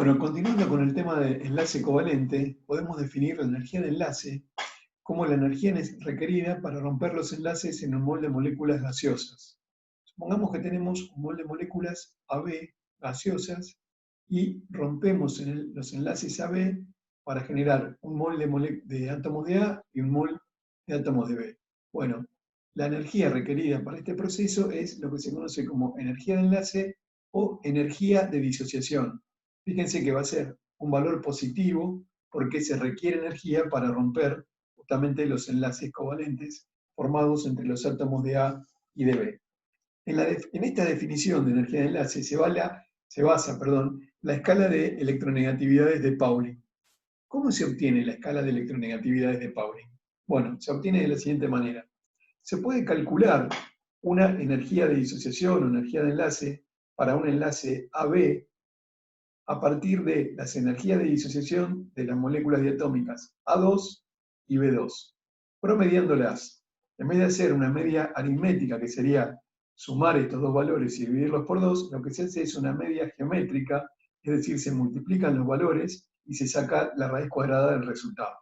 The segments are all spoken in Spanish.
Bueno, continuando con el tema de enlace covalente, podemos definir la energía de enlace como la energía requerida para romper los enlaces en un mol de moléculas gaseosas. Supongamos que tenemos un mol de moléculas AB gaseosas y rompemos los enlaces AB para generar un mol de átomos de A y un mol de átomos de B. Bueno, la energía requerida para este proceso es lo que se conoce como energía de enlace o energía de disociación. Fíjense que va a ser un valor positivo porque se requiere energía para romper justamente los enlaces covalentes formados entre los átomos de A y de B. En esta definición de energía de enlace se basa la escala de electronegatividades de Pauling. ¿Cómo se obtiene la escala de electronegatividades de Pauling? Bueno, se obtiene de la siguiente manera. Se puede calcular una energía de disociación o energía de enlace para un enlace AB a partir de las energías de disociación de las moléculas diatómicas A2 y B2, promediándolas. En vez de hacer una media aritmética, que sería sumar estos dos valores y dividirlos por 2, lo que se hace es una media geométrica, es decir, se multiplican los valores y se saca la raíz cuadrada del resultado.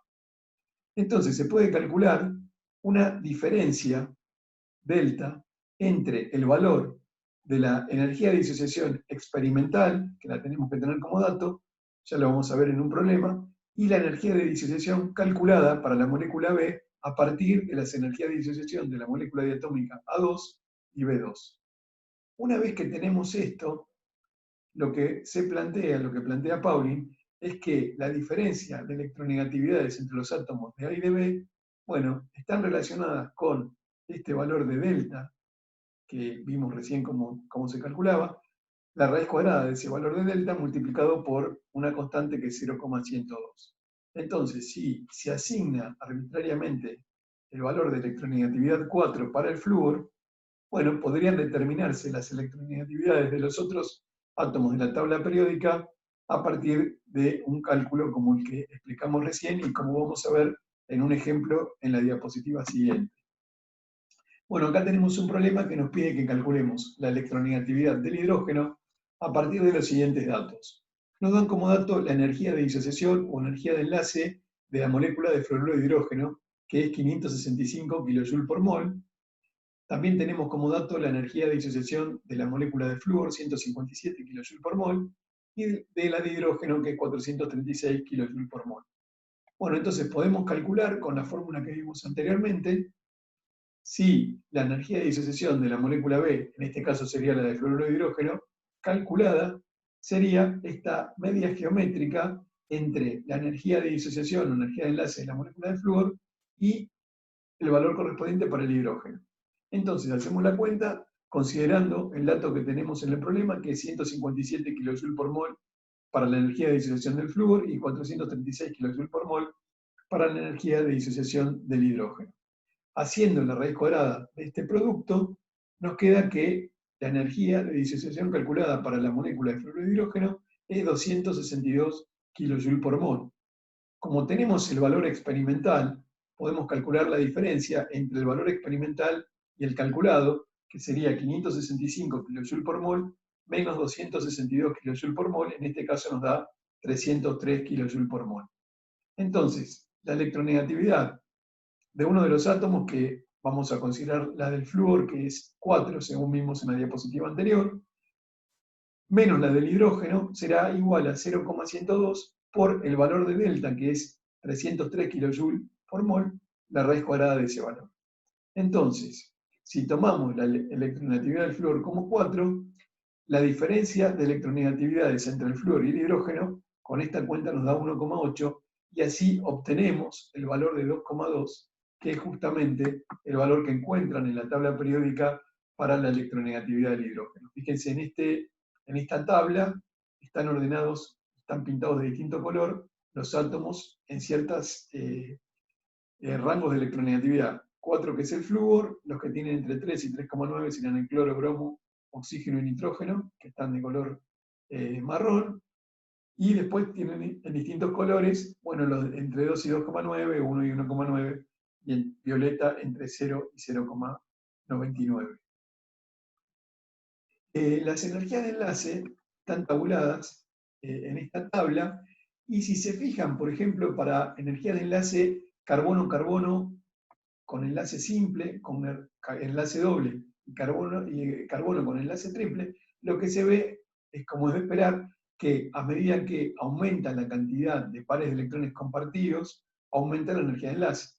Entonces se puede calcular una diferencia delta entre el valor de la energía de disociación experimental, que la tenemos que tener como dato, ya lo vamos a ver en un problema, y la energía de disociación calculada para la molécula B a partir de las energías de disociación de la molécula diatómica A2 y B2. Una vez que tenemos esto, lo que plantea Pauling, es que la diferencia de electronegatividades entre los átomos de A y de B, bueno, están relacionadas con este valor de delta, que vimos recién cómo se calculaba, la raíz cuadrada de ese valor de delta multiplicado por una constante que es 0,102. Entonces, si se asigna arbitrariamente el valor de electronegatividad 4 para el flúor, bueno, podrían determinarse las electronegatividades de los otros átomos de la tabla periódica a partir de un cálculo como el que explicamos recién y como vamos a ver en un ejemplo en la diapositiva siguiente. Bueno, acá tenemos un problema que nos pide que calculemos la electronegatividad del hidrógeno a partir de los siguientes datos. Nos dan como dato la energía de disociación o energía de enlace de la molécula de fluoruro de hidrógeno, que es 565 kJ por mol. También tenemos como dato la energía de disociación de la molécula de flúor, 157 kJ por mol, y de la de hidrógeno, que es 436 kJ por mol. Bueno, entonces podemos calcular con la fórmula que vimos anteriormente si la energía de disociación de la molécula B, en este caso sería la de fluoruro de hidrógeno, calculada, sería esta media geométrica entre la energía de disociación o energía de enlace de la molécula de flúor y el valor correspondiente para el hidrógeno. Entonces hacemos la cuenta considerando el dato que tenemos en el problema, que es 157 kJ por mol para la energía de disociación del flúor y 436 kJ por mol para la energía de disociación del hidrógeno. Haciendo la raíz cuadrada de este producto, nos queda que la energía de disociación calculada para la molécula de fluoruro de hidrógeno es 262 kJ por mol. Como tenemos el valor experimental, podemos calcular la diferencia entre el valor experimental y el calculado, que sería 565 kJ por mol menos 262 kJ por mol, en este caso nos da 303 kJ por mol. Entonces, la electronegatividad de uno de los átomos, que vamos a considerar la del flúor, que es 4, según vimos en la diapositiva anterior, menos la del hidrógeno, será igual a 0,102 por el valor de delta, que es 303 kJ por mol, la raíz cuadrada de ese valor. Entonces, si tomamos la electronegatividad del flúor como 4, la diferencia de electronegatividades entre el flúor y el hidrógeno, con esta cuenta nos da 1,8, y así obtenemos el valor de 2,2, que es justamente el valor que encuentran en la tabla periódica para la electronegatividad del hidrógeno. Fíjense, en esta tabla están ordenados, están pintados de distinto color los átomos en ciertos rangos de electronegatividad. 4, que es el flúor, los que tienen entre 3 y 3,9 serán el cloro, bromo, oxígeno y nitrógeno, que están de color marrón, y después tienen en distintos colores, bueno, los entre 2 y 2,9, 1 y 1,9, y el violeta entre 0 y 0,99. Las energías de enlace están tabuladas en esta tabla. Y si se fijan, por ejemplo, para energía de enlace carbono-carbono con enlace simple, con enlace doble, y carbono con enlace triple, lo que se ve es, como es de esperar, que a medida que aumenta la cantidad de pares de electrones compartidos, aumenta la energía de enlace.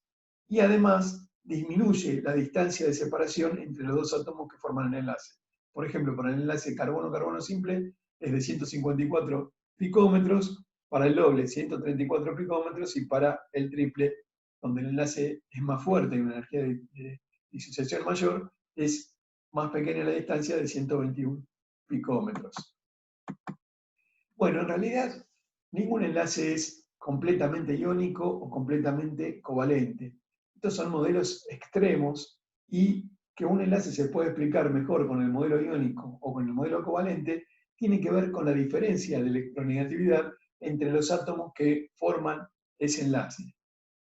Y además disminuye la distancia de separación entre los dos átomos que forman el enlace. Por ejemplo, para el enlace carbono-carbono simple es de 154 picómetros, para el doble 134 picómetros y para el triple, donde el enlace es más fuerte y una energía de disociación mayor, es más pequeña la distancia de 121 picómetros. Bueno, en realidad ningún enlace es completamente iónico o completamente covalente. Estos son modelos extremos y que un enlace se puede explicar mejor con el modelo iónico o con el modelo covalente tiene que ver con la diferencia de electronegatividad entre los átomos que forman ese enlace.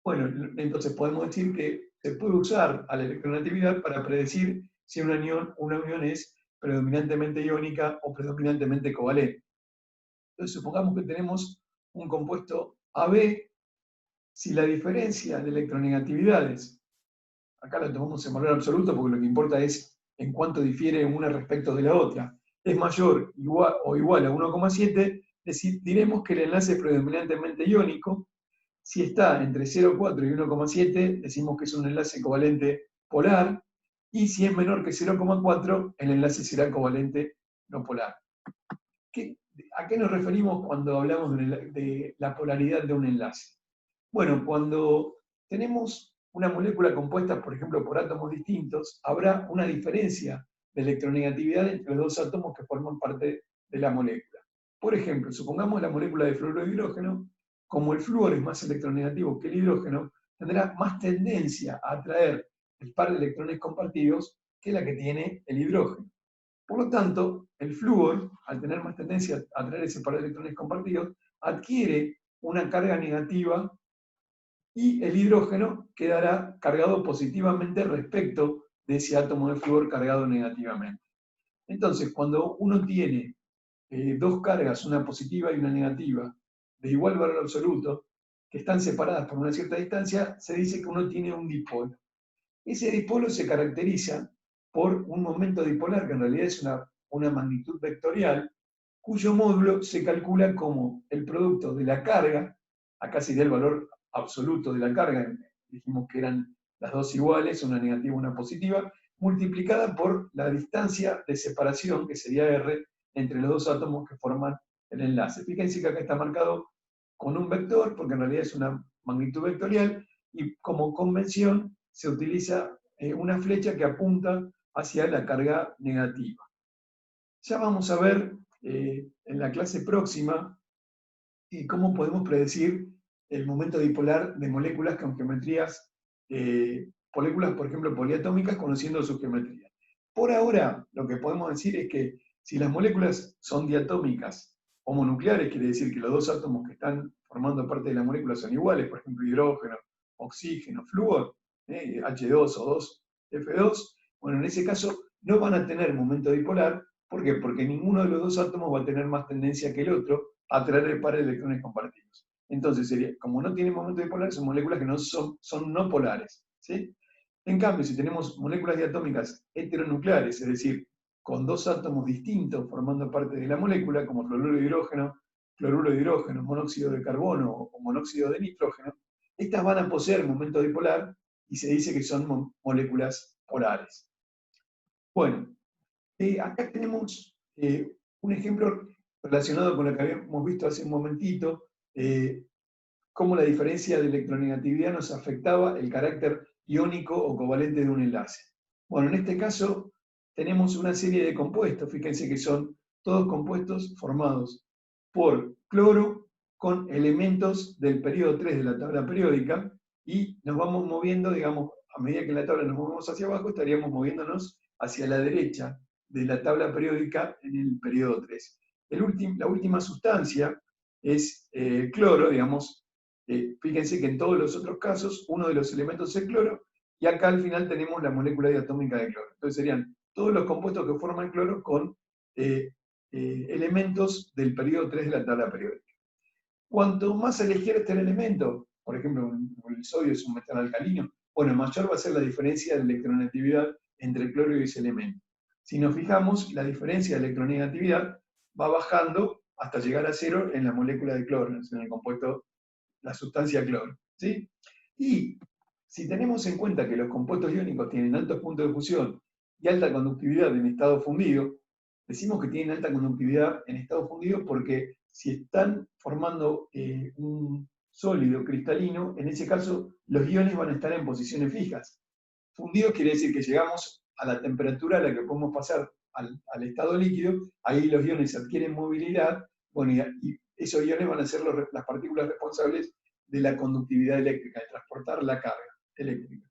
Bueno, entonces podemos decir que se puede usar a la electronegatividad para predecir si una unión es predominantemente iónica o predominantemente covalente. Entonces supongamos que tenemos un compuesto AB, si la diferencia de electronegatividades, acá la tomamos en valor absoluto porque lo que importa es en cuánto difiere una respecto de la otra, es mayor o igual a 1,7, diremos que el enlace es predominantemente iónico. Si está entre 0,4 y 1,7, decimos que es un enlace covalente polar, y si es menor que 0,4, el enlace será covalente no polar. ¿A qué nos referimos cuando hablamos de la polaridad de un enlace? Bueno, cuando tenemos una molécula compuesta, por ejemplo, por átomos distintos, habrá una diferencia de electronegatividad entre los dos átomos que forman parte de la molécula. Por ejemplo, supongamos la molécula de fluoruro de hidrógeno, como el flúor es más electronegativo que el hidrógeno, tendrá más tendencia a atraer el par de electrones compartidos que la que tiene el hidrógeno. Por lo tanto, el flúor, al tener más tendencia a atraer ese par de electrones compartidos, adquiere una carga negativa y el hidrógeno quedará cargado positivamente respecto de ese átomo de flúor cargado negativamente. Entonces, cuando uno tiene dos cargas, una positiva y una negativa, de igual valor absoluto, que están separadas por una cierta distancia, se dice que uno tiene un dipolo. Ese dipolo se caracteriza por un momento dipolar, que en realidad es una magnitud vectorial, cuyo módulo se calcula como el producto de la carga, acá sería el valor absoluto de la carga, dijimos que eran las dos iguales, una negativa y una positiva, multiplicada por la distancia de separación, que sería R, entre los dos átomos que forman el enlace. Fíjense que acá está marcado con un vector, porque en realidad es una magnitud vectorial, y como convención se utiliza una flecha que apunta hacia la carga negativa. Ya vamos a ver en la clase próxima cómo podemos predecir el momento dipolar de moléculas con geometrías, moléculas, por ejemplo, poliatómicas, conociendo su geometría. Por ahora, lo que podemos decir es que si las moléculas son diatómicas homonucleares, quiere decir que los dos átomos que están formando parte de la molécula son iguales, por ejemplo, hidrógeno, oxígeno, flúor, H2 o 2, F2, bueno, en ese caso no van a tener momento dipolar. ¿Por qué? Porque ninguno de los dos átomos va a tener más tendencia que el otro a atraer el par de electrones compartidos. Entonces, sería, como no tienen momento dipolar, son moléculas que no son no polares. ¿Sí? En cambio, si tenemos moléculas diatómicas heteronucleares, es decir, con dos átomos distintos formando parte de la molécula, como fluoruro de hidrógeno, monóxido de carbono o monóxido de nitrógeno, estas van a poseer momento dipolar y se dice que son moléculas polares. Bueno, acá tenemos un ejemplo relacionado con lo que habíamos visto hace un momentito, cómo la diferencia de electronegatividad nos afectaba el carácter iónico o covalente de un enlace. Bueno, en este caso tenemos una serie de compuestos, fíjense que son todos compuestos formados por cloro con elementos del periodo 3 de la tabla periódica, y nos vamos moviendo, digamos, a medida que en la tabla nos movemos hacia abajo, estaríamos moviéndonos hacia la derecha de la tabla periódica en el periodo 3. La última sustancia es el cloro, digamos. Fíjense que en todos los otros casos uno de los elementos es el cloro, y acá al final tenemos la molécula diatómica de cloro. Entonces serían todos los compuestos que forman cloro con elementos del periodo 3 de la tabla periódica. Cuanto más a la izquierda esté el elemento, por ejemplo, el sodio es un metal alcalino, bueno, mayor va a ser la diferencia de electronegatividad entre el cloro y ese elemento. Si nos fijamos, la diferencia de electronegatividad va bajando hasta llegar a cero en la molécula de cloro, en el compuesto, la sustancia cloro, ¿sí? Y si tenemos en cuenta que los compuestos iónicos tienen altos puntos de fusión y alta conductividad en estado fundido, decimos que tienen alta conductividad en estado fundido porque si están formando un sólido cristalino, en ese caso los iones van a estar en posiciones fijas. Fundido quiere decir que llegamos a la temperatura a la que podemos pasar al estado líquido, ahí los iones adquieren movilidad, bueno, y esos iones van a ser las partículas responsables de la conductividad eléctrica, de transportar la carga eléctrica.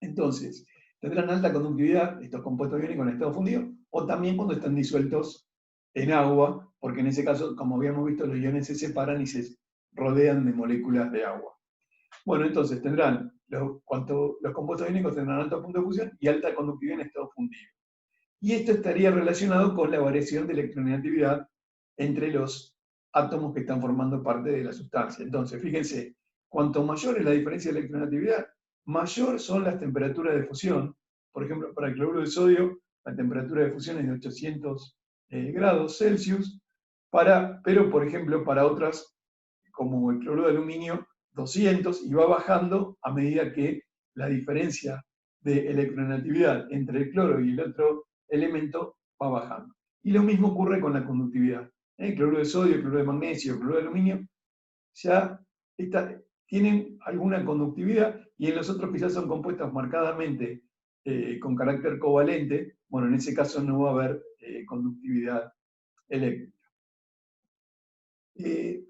Entonces, tendrán alta conductividad estos compuestos iónicos en estado fundido, o también cuando están disueltos en agua, porque en ese caso, como habíamos visto, los iones se separan y se rodean de moléculas de agua. Bueno, entonces tendrán, los compuestos iónicos tendrán alto punto de fusión y alta conductividad en estado fundido. Y esto estaría relacionado con la variación de electronegatividad entre los átomos que están formando parte de la sustancia. Entonces, fíjense, cuanto mayor es la diferencia de electronegatividad, mayor son las temperaturas de fusión. Por ejemplo, para el cloruro de sodio, la temperatura de fusión es de 800 grados Celsius, pero por ejemplo, para otras, como el cloruro de aluminio, 200, y va bajando a medida que la diferencia de electronegatividad entre el cloro y el otro elemento va bajando. Y lo mismo ocurre con la conductividad. El cloruro de sodio, el cloruro de magnesio, el cloruro de aluminio, ya tienen alguna conductividad, y en los otros quizás son compuestos marcadamente con carácter covalente. Bueno, en ese caso no va a haber conductividad eléctrica. En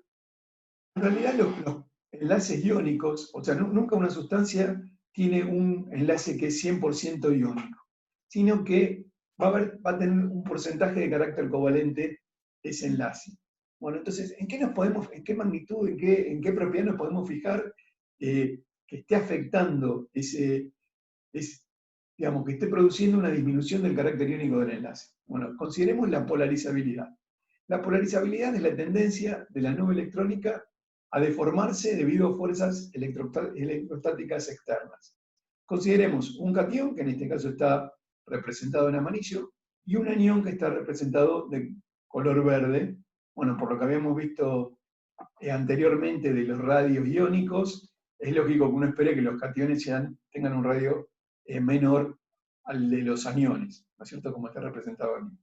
realidad los enlaces iónicos, o sea, nunca una sustancia tiene un enlace que es 100% iónico, sino que va a tener un porcentaje de carácter covalente ese enlace. Bueno, entonces, ¿en qué magnitud, en qué propiedad nos podemos fijar que esté afectando digamos, que esté produciendo una disminución del carácter iónico del enlace? Bueno, consideremos la polarizabilidad. La polarizabilidad es la tendencia de la nube electrónica a deformarse debido a fuerzas electrostáticas externas. Consideremos un catión, que en este caso está representado en amarillo, y un anión que está representado de color verde. Bueno, por lo que habíamos visto anteriormente de los radios iónicos, es lógico que uno espere que los cationes tengan un radio menor al de los aniones, ¿no es cierto? Como está representado aquí.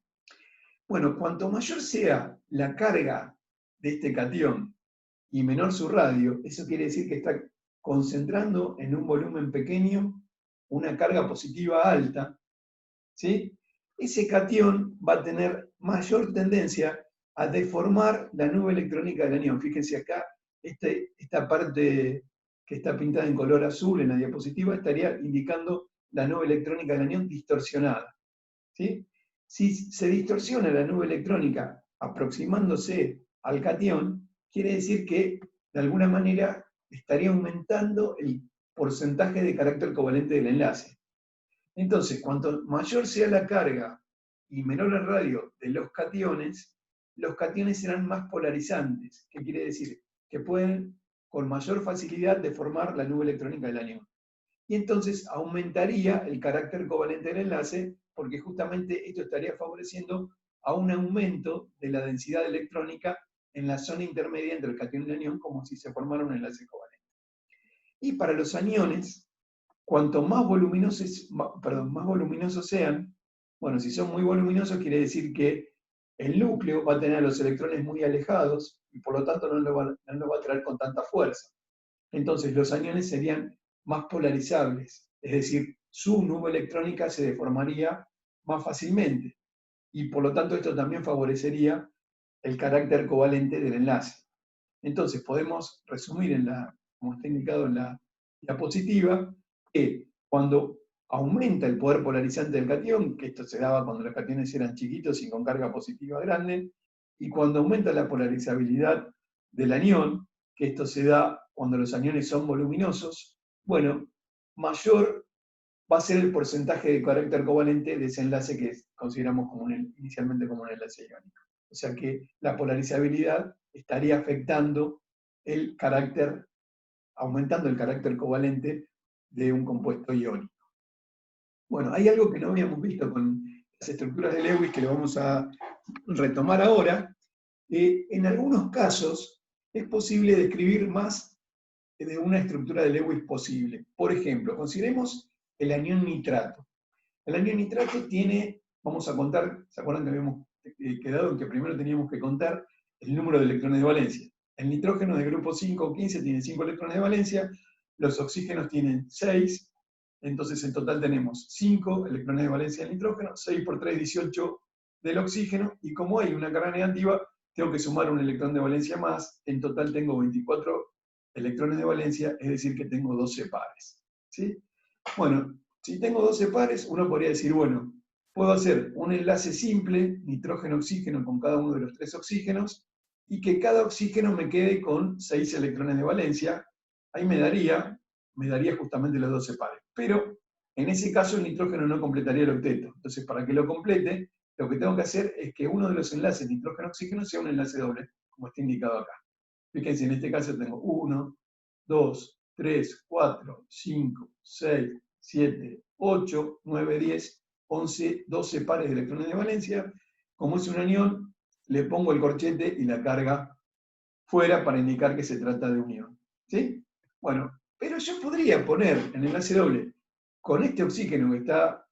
Bueno, cuanto mayor sea la carga de este catión y menor su radio, eso quiere decir que está concentrando en un volumen pequeño una carga positiva alta, ¿sí? Ese catión va a tener mayor tendencia a deformar la nube electrónica del anión. Fíjense acá, esta parte que está pintada en color azul en la diapositiva estaría indicando la nube electrónica del anión distorsionada, ¿sí? Si se distorsiona la nube electrónica aproximándose al catión, quiere decir que de alguna manera estaría aumentando el porcentaje de carácter covalente del enlace. Entonces, cuanto mayor sea la carga y menor el radio de los cationes serán más polarizantes. ¿Qué quiere decir? Que pueden con mayor facilidad deformar la nube electrónica del anión. Y entonces aumentaría el carácter covalente del enlace, porque justamente esto estaría favoreciendo a un aumento de la densidad electrónica en la zona intermedia entre el catión y el anión, como si se formara un enlace covalente. Y para los aniones, cuanto más voluminosos sean, bueno, si son muy voluminosos quiere decir que el núcleo va a tener a los electrones muy alejados y por lo tanto no lo va a traer con tanta fuerza. Entonces los aniones serían más polarizables, es decir, su nube electrónica se deformaría más fácilmente y por lo tanto esto también favorecería el carácter covalente del enlace. Entonces podemos resumir como está indicado en la diapositiva, que cuando aumenta el poder polarizante del catión, que esto se daba cuando los cationes eran chiquitos y con carga positiva grande, y cuando aumenta la polarizabilidad del anión, que esto se da cuando los aniones son voluminosos, bueno, mayor va a ser el porcentaje de carácter covalente de ese enlace que consideramos como inicialmente como un enlace iónico. O sea que la polarizabilidad estaría afectando el carácter, aumentando el carácter covalente de un compuesto iónico. Bueno, hay algo que no habíamos visto con las estructuras de Lewis que lo vamos a retomar ahora. En algunos casos es posible describir más de una estructura de Lewis posible. Por ejemplo, consideremos el anión nitrato. El anión nitrato tiene, vamos a contar, ¿se acuerdan que habíamos quedado en que primero teníamos que contar el número de electrones de valencia? El nitrógeno de grupo 5 o 15 tiene 5 electrones de valencia, los oxígenos tienen 6, entonces en total tenemos 5 electrones de valencia del nitrógeno, 6 por 3, 18 del oxígeno, y como hay una carga negativa, tengo que sumar un electrón de valencia más, en total tengo 24 electrones de valencia, es decir que tengo 12 pares. ¿Sí? Bueno, si tengo 12 pares, uno podría decir, bueno, puedo hacer un enlace simple, nitrógeno-oxígeno con cada uno de los 3 oxígenos, y que cada oxígeno me quede con 6 electrones de valencia. Ahí me daría justamente los 12 pares. Pero en ese caso el nitrógeno no completaría el octeto. Entonces, para que lo complete, lo que tengo que hacer es que uno de los enlaces nitrógeno-oxígeno sea un enlace doble, como está indicado acá. Fíjense, en este caso tengo 1, 2, 3, 4, 5, 6, 7, 8, 9, 10, 11, 12 pares de electrones de valencia. Como es un anión, le pongo el corchete y la carga fuera para indicar que se trata de un ion. ¿Sí? Bueno, pero yo podría poner en enlace doble con este oxígeno que está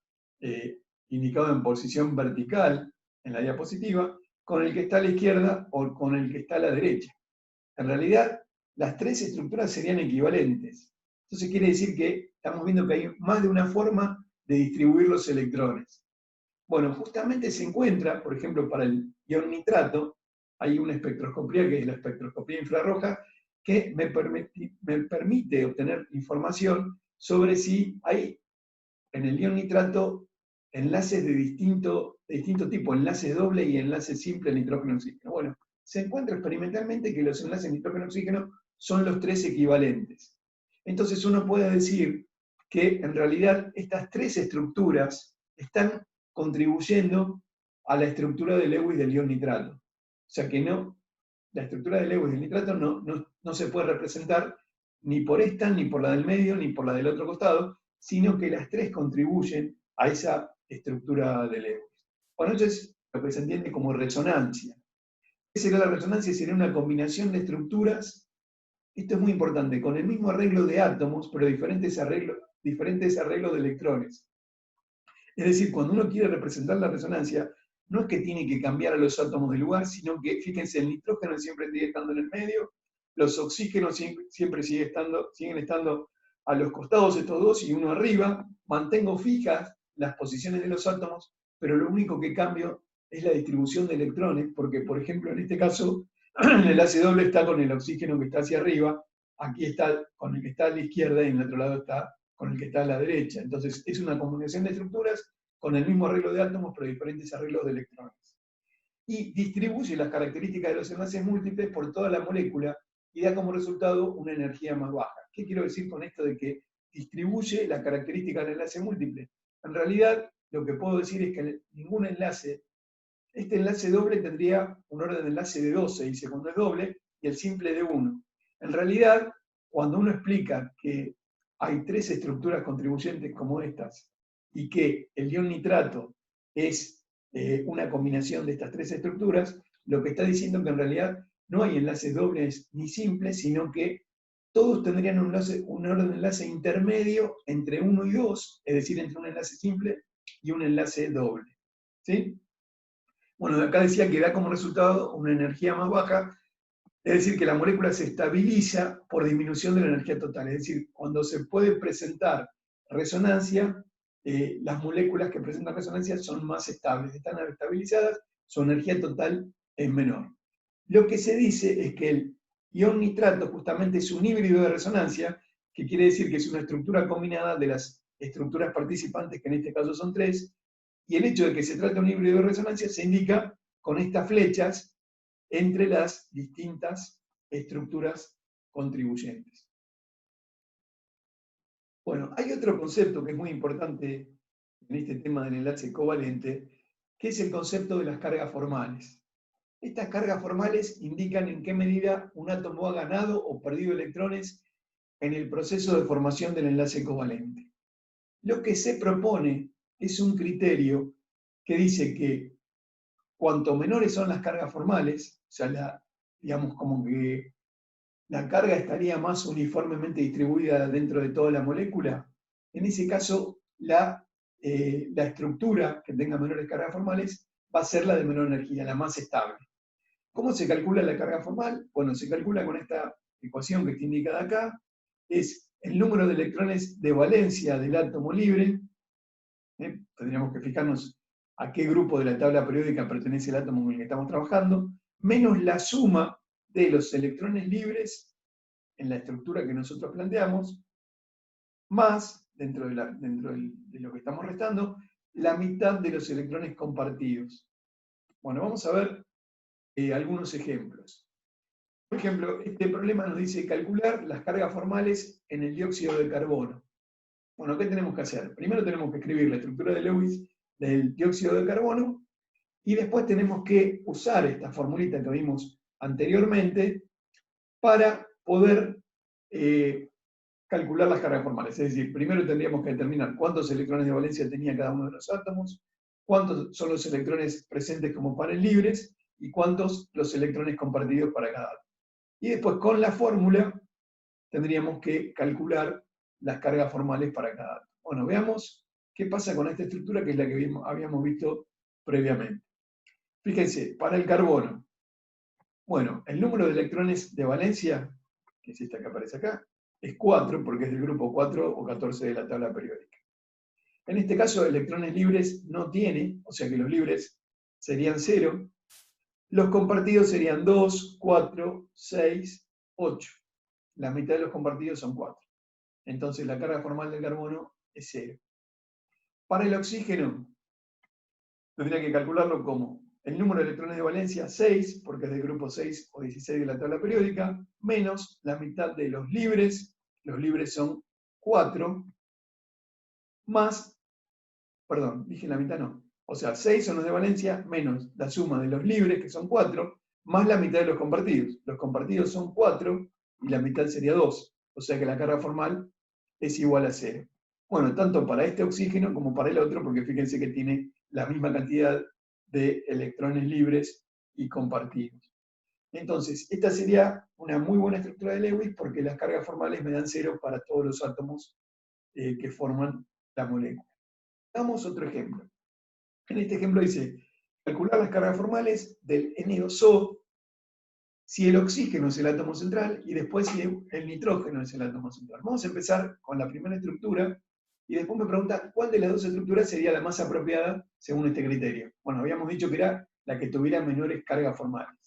indicado en posición vertical en la diapositiva, con el que está a la izquierda o con el que está a la derecha. En realidad, las 3 estructuras serían equivalentes. Entonces quiere decir que estamos viendo que hay más de una forma de distribuir los electrones. Bueno, justamente se encuentra, por ejemplo, para el ion nitrato, hay una espectroscopía que es la espectroscopía infrarroja, que me permite obtener información sobre si hay en el ion nitrato enlaces de distinto tipo, enlace doble y enlace simple nitrógeno-oxígeno. Bueno, se encuentra experimentalmente que los enlaces nitrógeno-oxígeno son los 3 equivalentes. Entonces uno puede decir que en realidad estas 3 estructuras están contribuyendo a la estructura de Lewis del ion nitrato. O sea que no, la estructura de Lewis del nitrato no se puede representar ni por esta, ni por la del medio, ni por la del otro costado, sino que las 3 contribuyen a esa estructura de Lewis. Bueno, eso es lo que se entiende como resonancia. ¿Qué sería la resonancia? Sería una combinación de estructuras, esto es muy importante, con el mismo arreglo de átomos, pero diferentes arreglos de electrones. Es decir, cuando uno quiere representar la resonancia, no es que tiene que cambiar a los átomos de lugar, sino que, fíjense, el nitrógeno siempre sigue estando en el medio, los oxígenos siempre siguen estando a los costados estos dos y uno arriba, mantengo fijas las posiciones de los átomos, pero lo único que cambio es la distribución de electrones, porque, por ejemplo, en este caso, el enlace doble está con el oxígeno que está hacia arriba, aquí está con el que está a la izquierda y en el otro lado está con el que está a la derecha. Entonces, es una combinación de estructuras con el mismo arreglo de átomos, pero diferentes arreglos de electrones. Y distribuye las características de los enlaces múltiples por toda la molécula y da como resultado una energía más baja. ¿Qué quiero decir con esto de que distribuye la característica del enlace múltiple? En realidad, lo que puedo decir es que ningún enlace, este enlace doble tendría un orden de enlace de 12, y cuando es doble, y el simple de 1. En realidad, cuando uno explica que hay 3 estructuras contribuyentes como estas, y que el ion nitrato es una combinación de estas 3 estructuras, lo que está diciendo que en realidad no hay enlaces dobles ni simples, sino que todos tendrían un orden de enlace intermedio entre 1 y 2, es decir, entre un enlace simple y un enlace doble. ¿Sí? Bueno, acá decía que da como resultado una energía más baja, es decir, que la molécula se estabiliza por disminución de la energía total. Es decir, cuando se puede presentar resonancia, las moléculas que presentan resonancia son más estables, están estabilizadas, su energía total es menor. Lo que se dice es que el ion nitrato justamente es un híbrido de resonancia, que quiere decir que es una estructura combinada de las estructuras participantes, que en este caso son 3, y el hecho de que se trata de un híbrido de resonancia se indica con estas flechas entre las distintas estructuras contribuyentes. Bueno, hay otro concepto que es muy importante en este tema del enlace covalente, ¿Qué es el concepto de las cargas formales? Estas cargas formales indican en qué medida un átomo ha ganado o perdido electrones en el proceso de formación del enlace covalente. Lo que se propone es un criterio que dice que cuanto menores son las cargas formales, o sea, digamos como que la carga estaría más uniformemente distribuida dentro de toda la molécula, en ese caso la estructura que tenga menores cargas formales va a ser la de menor energía, la más estable. ¿Cómo se calcula la carga formal? Bueno, se calcula con esta ecuación que está indicada acá, es el número de electrones de valencia del átomo libre, tendríamos que fijarnos a qué grupo de la tabla periódica pertenece el átomo con el que estamos trabajando, menos la suma de los electrones libres en la estructura que nosotros planteamos, más, dentro de lo que estamos restando, la mitad de los electrones compartidos. Bueno, vamos a ver algunos ejemplos. Por ejemplo, este problema nos dice calcular las cargas formales en el dióxido de carbono. Bueno, ¿qué tenemos que hacer? Primero tenemos que escribir la estructura de Lewis del dióxido de carbono y después tenemos que usar esta formulita que vimos anteriormente para poder calcular las cargas formales. Es decir, primero tendríamos que determinar cuántos electrones de valencia tenía cada uno de los átomos, cuántos son los electrones presentes como pares libres y cuántos los electrones compartidos para cada átomo. Y después con la fórmula tendríamos que calcular las cargas formales para cada átomo. Bueno, veamos qué pasa con esta estructura que es la que habíamos visto previamente. Fíjense, para el carbono, bueno, el número de electrones de valencia, que es esta que aparece acá, es 4, porque es del grupo 4 o 14 de la tabla periódica. En este caso, electrones libres no tiene, o sea que los libres serían 0. Los compartidos serían 2, 4, 6, 8. La mitad de los compartidos son 4. Entonces la carga formal del carbono es 0. Para el oxígeno, tendría que calcularlo como el número de electrones de valencia, 6, porque es del grupo 6 o 16 de la tabla periódica, menos la mitad de los libres son 4, más, perdón, dije la mitad no, o sea, 6 son los de valencia, menos la suma de los libres, que son 4, más la mitad de los compartidos. Los compartidos son 4 y la mitad sería 2, o sea que la carga formal es igual a 0. Bueno, tanto para este oxígeno como para el otro, porque fíjense que tiene la misma cantidad de electrones libres y compartidos. Entonces, esta sería una muy buena estructura de Lewis porque las cargas formales me dan 0 para todos los átomos que forman la molécula. Damos otro ejemplo. En este ejemplo dice, calcular las cargas formales del N2O si el oxígeno es el átomo central y después si el nitrógeno es el átomo central. Vamos a empezar con la primera estructura y después me pregunta cuál de las dos estructuras sería la más apropiada según este criterio. Bueno, habíamos dicho que era la que tuviera menores cargas formales.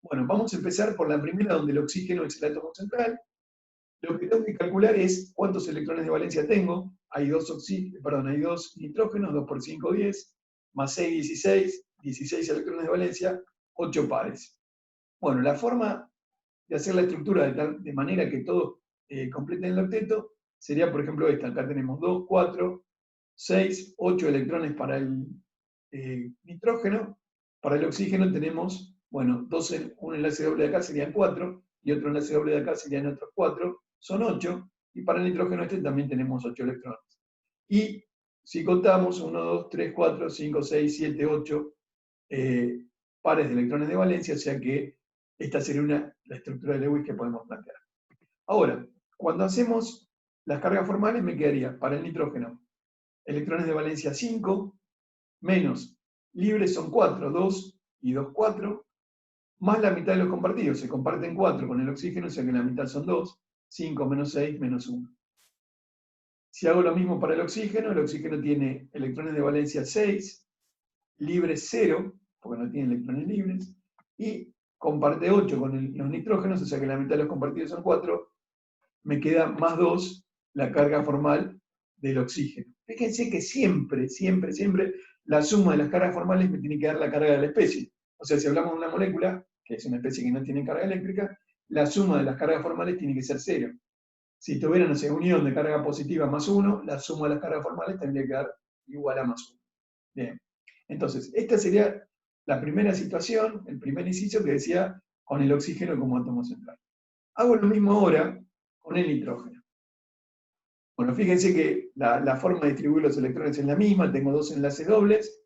Bueno, vamos a empezar por la primera donde el oxígeno es el átomo central. Lo que tengo que calcular es cuántos electrones de valencia tengo. Hay dos nitrógenos, 2 por 5, 10, más 6, 16, 16 electrones de valencia, 8 pares. Bueno, la forma de hacer la estructura de manera que todos completen el octeto sería, por ejemplo, esta. Acá tenemos 2, 4, 6, 8 electrones para el nitrógeno. Para el oxígeno tenemos, bueno, un enlace doble de acá serían 4, y otro enlace doble de acá serían otros 4, son 8, y para el nitrógeno este también tenemos 8 electrones. Y si contamos 1, 2, 3, 4, 5, 6, 7, 8 pares de electrones de valencia, o sea que esta sería la estructura de Lewis que podemos plantear. Ahora, cuando hacemos las cargas formales me quedaría para el nitrógeno electrones de valencia 5, menos libres son 4, 2 y 2, 4, más la mitad de los compartidos, se comparten 4 con el oxígeno, o sea que la mitad son 2, 5 menos 6 menos 1. Si hago lo mismo para el oxígeno tiene electrones de valencia 6, libres 0, porque no tiene electrones libres, y comparte 8 con los nitrógenos, o sea que la mitad de los compartidos son 4, me queda más 2 la carga formal del oxígeno. Fíjense que siempre, siempre, siempre la suma de las cargas formales me tiene que dar la carga de la especie. O sea, si hablamos de una molécula, que es una especie que no tiene carga eléctrica, la suma de las cargas formales tiene que ser 0. Si tuviera, no sé, unión de carga positiva más 1, la suma de las cargas formales tendría que dar igual a más 1. Bien. Entonces, esta sería la primera situación, el primer inciso que decía con el oxígeno como átomo central. Hago lo mismo ahora con el nitrógeno. Bueno, fíjense que la forma de distribuir los electrones es la misma, tengo dos enlaces dobles,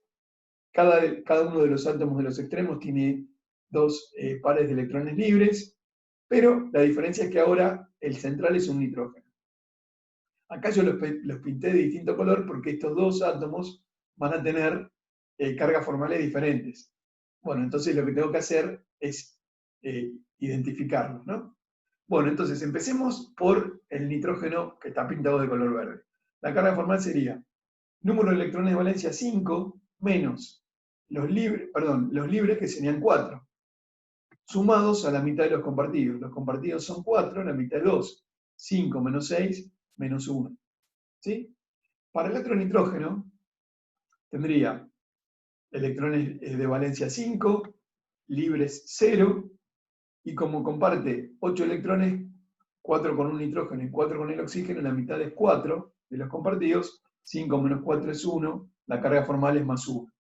cada uno de los átomos de los extremos tiene dos pares de electrones libres, pero la diferencia es que ahora el central es un nitrógeno. Acá yo los pinté de distinto color porque estos dos átomos van a tener cargas formales diferentes. Bueno, entonces lo que tengo que hacer es identificarlos, ¿no? Bueno, entonces empecemos por el nitrógeno que está pintado de color verde. La carga formal sería número de electrones de valencia 5 menos los libres que serían 4, sumados a la mitad de los compartidos. Los compartidos son 4, la mitad es 2. 5 menos 6 menos 1. ¿Sí? Para el otro nitrógeno tendría electrones de valencia 5, libres 0, y como comparte 8 electrones, 4 con un nitrógeno y 4 con el oxígeno, la mitad es 4 de los compartidos, 5 menos 4 es 1, la carga formal es más 1.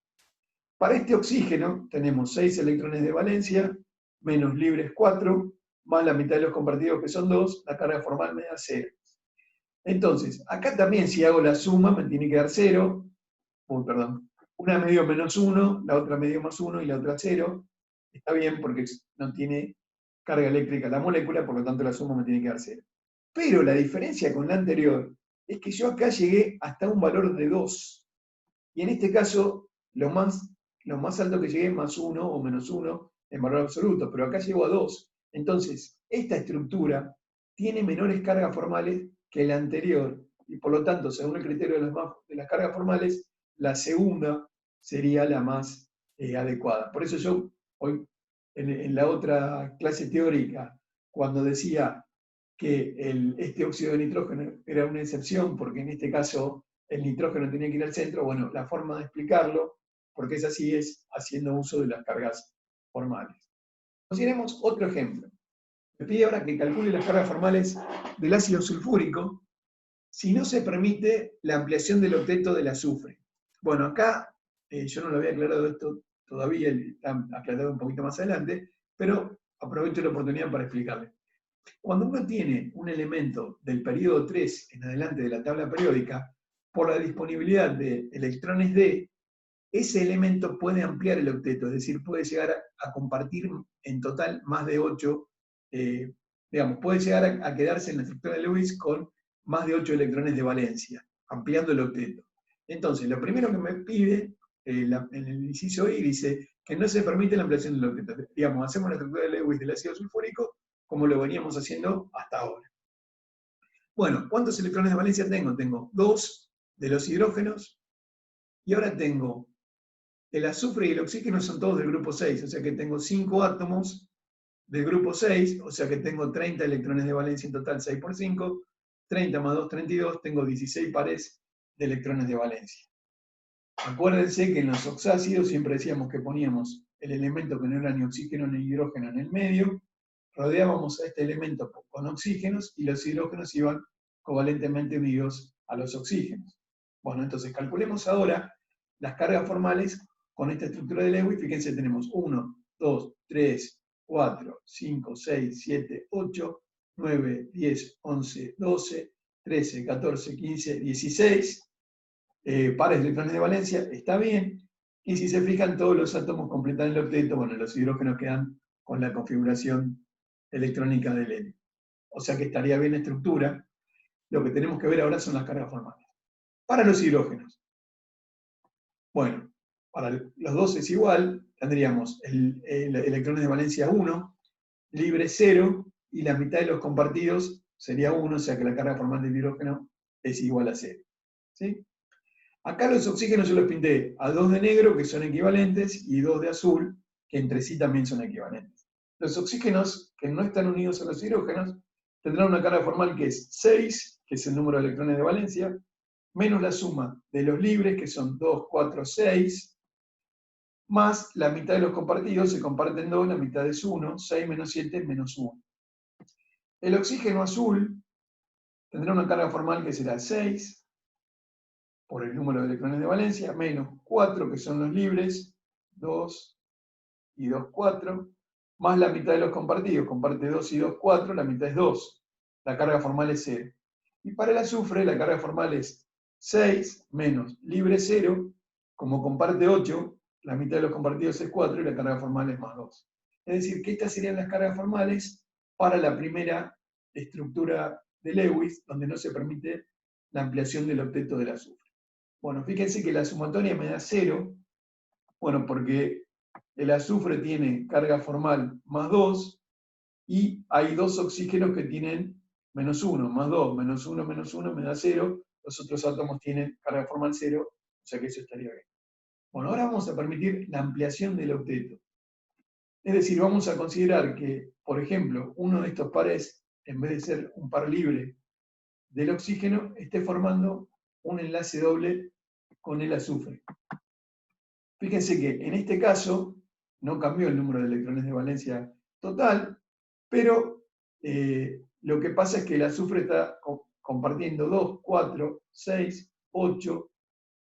Para este oxígeno tenemos 6 electrones de valencia, menos libres 4, más la mitad de los compartidos que son 2, la carga formal me da 0. Entonces, acá también si hago la suma me tiene que dar 0, una me dio menos 1, la otra me dio más 1 y la otra 0. Está bien porque no tiene carga eléctrica la molécula, por lo tanto la suma me tiene que dar 0. Pero la diferencia con la anterior es que yo acá llegué hasta un valor de 2. Y en este caso, lo más alto que llegué es más 1 o menos 1 en valor absoluto, pero acá llego a 2. Entonces, esta estructura tiene menores cargas formales que la anterior, y por lo tanto, según el criterio de las cargas formales, la segunda sería la más adecuada. Por eso yo, hoy, en la otra clase teórica, cuando decía que este óxido de nitrógeno era una excepción, porque en este caso el nitrógeno tenía que ir al centro, bueno, la forma de explicarlo, porque es así, es haciendo uso de las cargas formales. Consideremos otro ejemplo. Me pide ahora que calcule las cargas formales del ácido sulfúrico si no se permite la ampliación del octeto del azufre. Bueno, acá yo no lo había aclarado esto todavía, está aclarado un poquito más adelante, pero aprovecho la oportunidad para explicarle. Cuando uno tiene un elemento del periodo 3 en adelante de la tabla periódica, por la disponibilidad de electrones D, ese elemento puede ampliar el octeto, es decir, puede llegar a compartir en total más de 8, puede llegar a quedarse en la estructura de Lewis con más de 8 electrones de valencia, ampliando el octeto. Entonces, lo primero que me pide en el inciso I dice que no se permite la ampliación del octeto. Hacemos la estructura de Lewis del ácido sulfúrico como lo veníamos haciendo hasta ahora. Bueno, ¿cuántos electrones de valencia tengo? Tengo 2 de los hidrógenos, y ahora tengo el azufre y el oxígeno son todos del grupo 6, o sea que tengo 5 átomos del grupo 6, o sea que tengo 30 electrones de valencia en total, 6 por 5, 30 más 2, 32, tengo 16 pares de electrones de valencia. Acuérdense que en los oxácidos siempre decíamos que poníamos el elemento que no era ni oxígeno ni hidrógeno en el medio, rodeábamos a este elemento con oxígenos y los hidrógenos iban covalentemente unidos a los oxígenos. Bueno, entonces calculemos ahora las cargas formales con esta estructura de Lewis. Fíjense, tenemos 1, 2, 3, 4, 5, 6, 7, 8, 9, 10, 11, 12, 13, 14, 15, 16 pares de electrones de valencia, está bien. Y si se fijan, todos los átomos completan el octeto, bueno, los hidrógenos quedan con la configuración electrónica del helio. O sea que estaría bien la estructura. Lo que tenemos que ver ahora son las cargas formales. Para los hidrógenos. Bueno, para los dos es igual. Tendríamos el electrones de valencia 1, libre 0, y la mitad de los compartidos sería 1, o sea que la carga formal del hidrógeno es igual a 0. ¿Sí? Acá los oxígenos yo los pinté a 2 de negro, que son equivalentes, y 2 de azul, que entre sí también son equivalentes. Los oxígenos que no están unidos a los hidrógenos tendrán una carga formal que es 6, que es el número de electrones de valencia, menos la suma de los libres, que son 2, 4, 6, más la mitad de los compartidos, se comparten 2, la mitad es 1, 6 menos 7 es menos 1. El oxígeno azul tendrá una carga formal que será 6, por el número de electrones de valencia, menos 4, que son los libres, 2 y 2, 4, más la mitad de los compartidos, comparte 2 y 2, 4, la mitad es 2. La carga formal es 0. Y para el azufre, la carga formal es 6 menos libre 0, como comparte 8, la mitad de los compartidos es 4 y la carga formal es más 2. Es decir, que estas serían las cargas formales para la primera estructura de Lewis, donde no se permite la ampliación del octeto del azufre. Bueno, fíjense que la sumatoria me da 0, bueno, porque el azufre tiene carga formal más 2 y hay dos oxígenos que tienen menos 1, más 2, menos 1 me da 0, los otros átomos tienen carga formal 0, o sea que eso estaría bien. Bueno, ahora vamos a permitir la ampliación del octeto. Es decir, vamos a considerar que, por ejemplo, uno de estos pares, en vez de ser un par libre del oxígeno, esté formando un enlace doble con el azufre. Fíjense que en este caso no cambió el número de electrones de valencia total, pero lo que pasa es que el azufre está compartiendo 2, 4, 6, 8,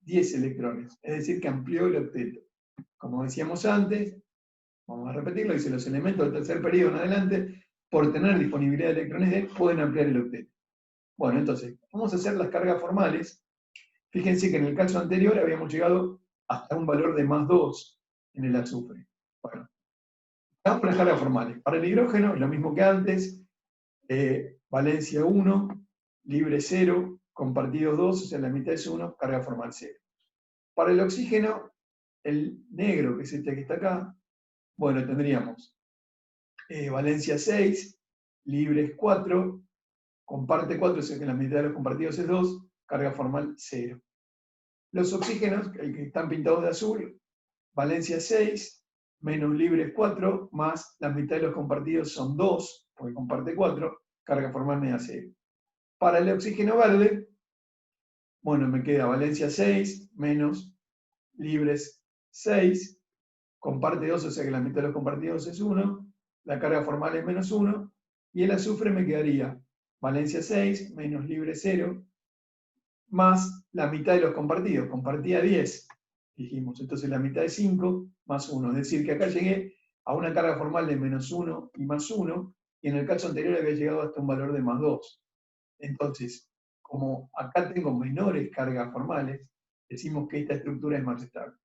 10 electrones. Es decir, que amplió el octeto. Como decíamos antes, vamos a repetirlo, dice los elementos del tercer periodo en adelante, por tener disponibilidad de electrones de él, pueden ampliar el octeto. Bueno, entonces, vamos a hacer las cargas formales. Fíjense que en el caso anterior habíamos llegado hasta un valor de más 2 en el azufre. Bueno, hagamos las cargas formales. Para el hidrógeno es lo mismo que antes, valencia 1, libre 0, compartidos 2, o sea, la mitad es 1, carga formal 0. Para el oxígeno, el negro, que es este que está acá, bueno, tendríamos valencia 6, libres 4, comparte 4, o sea que la mitad de los compartidos es 2, carga formal 0. Los oxígenos, el que están pintados de azul, valencia 6, menos libres 4, más la mitad de los compartidos son 2, porque comparte 4, carga formal me da 0. Para el oxígeno verde, bueno, me queda valencia 6, menos libres 6, comparte 2, o sea que la mitad de los compartidos es 1, la carga formal es menos 1, y el azufre me quedaría valencia 6, menos libre 0, más la mitad de los compartidos, compartía 10, dijimos, entonces la mitad es 5 más 1, es decir, que acá llegué a una carga formal de menos 1 y más 1, y en el caso anterior había llegado hasta un valor de más 2. Entonces, como acá tengo menores cargas formales, decimos que esta estructura es más estable.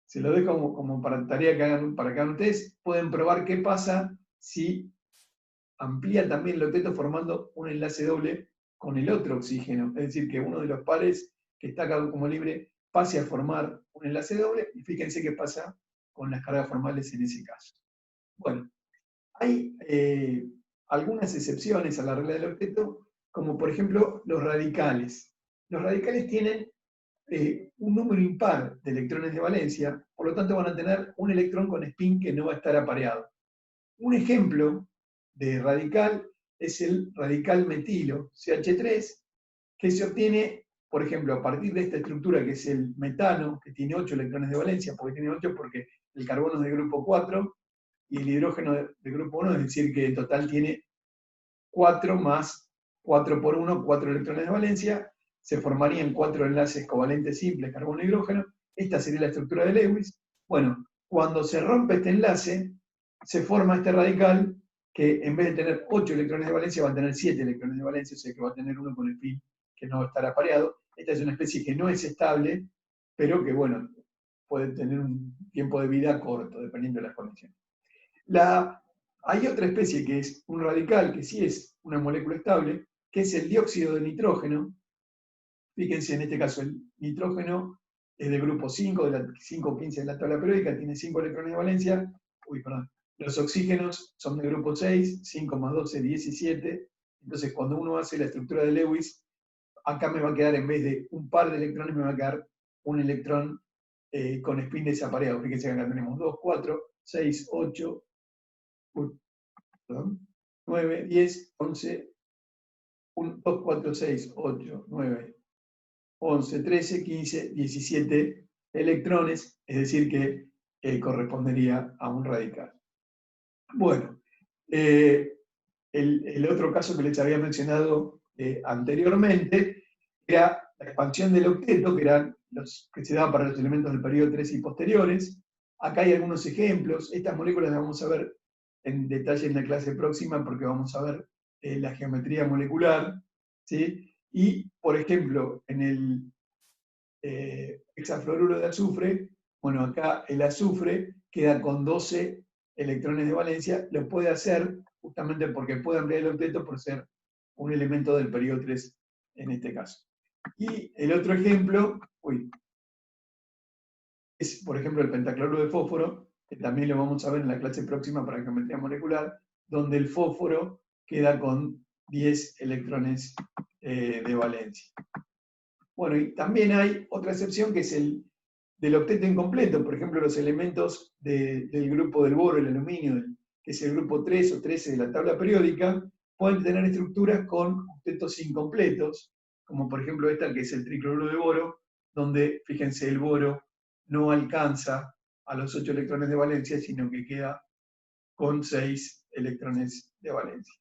Se lo dejo como para tarea que hagan, para que hagan ustedes, pueden probar qué pasa si amplía también el octeto formando un enlace doble con el otro oxígeno, es decir, que uno de los pares que está acá como libre pase a formar un enlace doble, y fíjense qué pasa con las cargas formales en ese caso. Bueno, hay algunas excepciones a la regla del octeto, como por ejemplo los radicales. Los radicales tienen un número impar de electrones de valencia, por lo tanto van a tener un electrón con spin que no va a estar apareado. Un ejemplo de radical es el radical metilo, CH3, que se obtiene, por ejemplo, a partir de esta estructura que es el metano, que tiene 8 electrones de valencia, porque tiene 8 porque el carbono es de grupo 4 y el hidrógeno de grupo 1, es decir, que en total tiene 4 más 4 por 1, 4 electrones de valencia, se formarían 4 enlaces covalentes simples, carbono y hidrógeno. Esta sería la estructura de Lewis. Bueno, cuando se rompe este enlace, se forma este radical que en vez de tener 8 electrones de valencia, va a tener 7 electrones de valencia, o sea que va a tener uno con el spin que no va a estar apareado. Esta es una especie que no es estable, pero que, bueno, puede tener un tiempo de vida corto, dependiendo de las condiciones. Hay otra especie que es un radical, que sí es una molécula estable, que es el dióxido de nitrógeno. Fíjense, en este caso, el nitrógeno es del grupo 5, de la 5,15 de la tabla periódica, tiene 5 electrones de valencia. Los oxígenos son del grupo 6, 5 más 12, 17. Entonces, cuando uno hace la estructura de Lewis, acá me va a quedar, en vez de un par de electrones, me va a quedar un electrón con spin desapareado. Fíjense que acá tenemos 2, 4, 6, 8, 9, 10, 11, 1, 2, 4, 6, 8, 9, 11, 13, 15, 17 electrones, es decir que correspondería a un radical. Bueno, el otro caso que les había mencionado anteriormente era la expansión del octeto, que eran los que se daban para los elementos del periodo 3 y posteriores. Acá hay algunos ejemplos. Estas moléculas las vamos a ver en detalle en la clase próxima porque vamos a ver la geometría molecular, ¿sí? Y, por ejemplo, en el hexafluoruro de azufre, bueno, acá el azufre queda con 12 electrones de valencia, lo puede hacer justamente porque puede ampliar el octeto por ser un elemento del periodo 3 en este caso. Y el otro ejemplo, es por ejemplo el pentacloruro de fósforo, que también lo vamos a ver en la clase próxima para geometría molecular, donde el fósforo queda con 10 electrones de valencia. Bueno, y también hay otra excepción que es el del octeto incompleto, por ejemplo, los elementos del grupo del boro, el aluminio, que es el grupo 3 o 13 de la tabla periódica, pueden tener estructuras con octetos incompletos, como por ejemplo esta que es el tricloruro de boro, donde, fíjense, el boro no alcanza a los 8 electrones de valencia, sino que queda con 6 electrones de valencia.